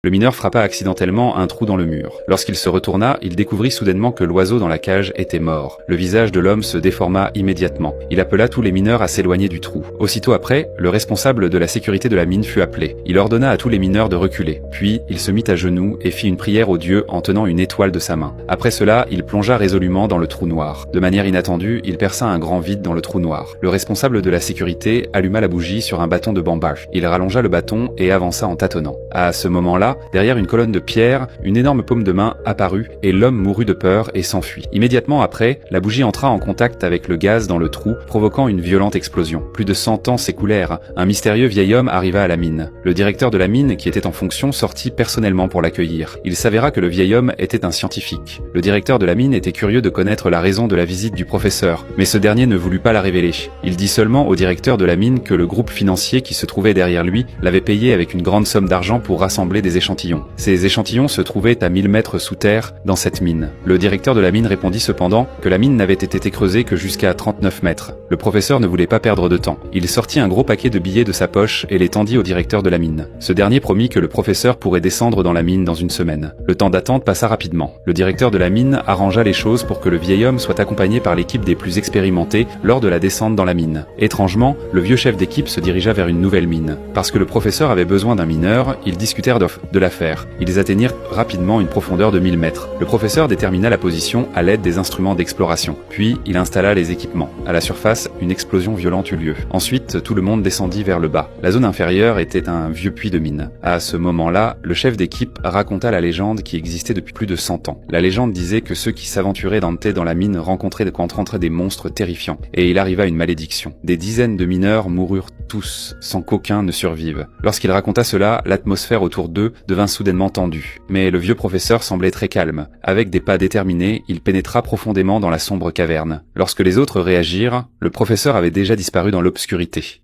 Le mineur frappa accidentellement un trou dans le mur. Lorsqu'il se retourna, il découvrit soudainement que l'oiseau dans la cage était mort. Le visage de l'homme se déforma immédiatement. Il appela tous les mineurs à s'éloigner du trou. Aussitôt après, le responsable de la sécurité de la mine fut appelé. Il ordonna à tous les mineurs de reculer. Puis, il se mit à genoux et fit une prière au Dieu en tenant une étoile de sa main. Après cela, il plongea résolument dans le trou noir. De manière inattendue, il perça un grand vide dans le trou noir. Le responsable de la sécurité alluma la bougie sur un bâton de bambou. Il rallongea le bâton et avança en tâtonnant. À ce moment-là, derrière une colonne de pierre, une énorme paume de main apparut et l'homme mourut de peur et s'enfuit. Immédiatement après, la bougie entra en contact avec le gaz dans le trou, provoquant une violente explosion. Plus de 100 ans s'écoulèrent. Un mystérieux vieil homme arriva à la mine. Le directeur de la mine, qui était en fonction, sortit personnellement pour l'accueillir. Il s'avéra que le vieil homme était un scientifique. Le directeur de la mine était curieux de connaître la raison de la visite du professeur, mais ce dernier ne voulut pas la révéler. Il dit seulement au directeur de la mine que le groupe financier qui se trouvait derrière lui l'avait payé avec une grande somme d'argent pour rassembler des échantillons. Ces échantillons se trouvaient à 1000 mètres sous terre dans cette mine. Le directeur de la mine répondit cependant que la mine n'avait été creusée que jusqu'à 39 mètres. Le professeur ne voulait pas perdre de temps. Il sortit un gros paquet de billets de sa poche et les tendit au directeur de la mine. Ce dernier promit que le professeur pourrait descendre dans la mine dans une semaine. Le temps d'attente passa rapidement. Le directeur de la mine arrangea les choses pour que le vieil homme soit accompagné par l'équipe des plus expérimentés lors de la descente dans la mine. Étrangement, le vieux chef d'équipe se dirigea vers une nouvelle mine. Parce que le professeur avait besoin d'un mineur, ils discutèrent de l'affaire. Ils atteignirent rapidement une profondeur de 1000 mètres. Le professeur détermina la position à l'aide des instruments d'exploration. Puis, il installa les équipements. À la surface, une explosion violente eut lieu. Ensuite, tout le monde descendit vers le bas. La zone inférieure était un vieux puits de mine. À ce moment-là, le chef d'équipe raconta la légende qui existait depuis plus de 100 ans. La légende disait que ceux qui s'aventuraient dans la mine rencontraient des monstres terrifiants. Et il arriva une malédiction. Des dizaines de mineurs moururent tous, sans qu'aucun ne survive. Lorsqu'il raconta cela, l'atmosphère autour d'eux devint soudainement tendue. Mais le vieux professeur semblait très calme. Avec des pas déterminés, il pénétra profondément dans la sombre caverne. Lorsque les autres réagirent, le professeur avait déjà disparu dans l'obscurité.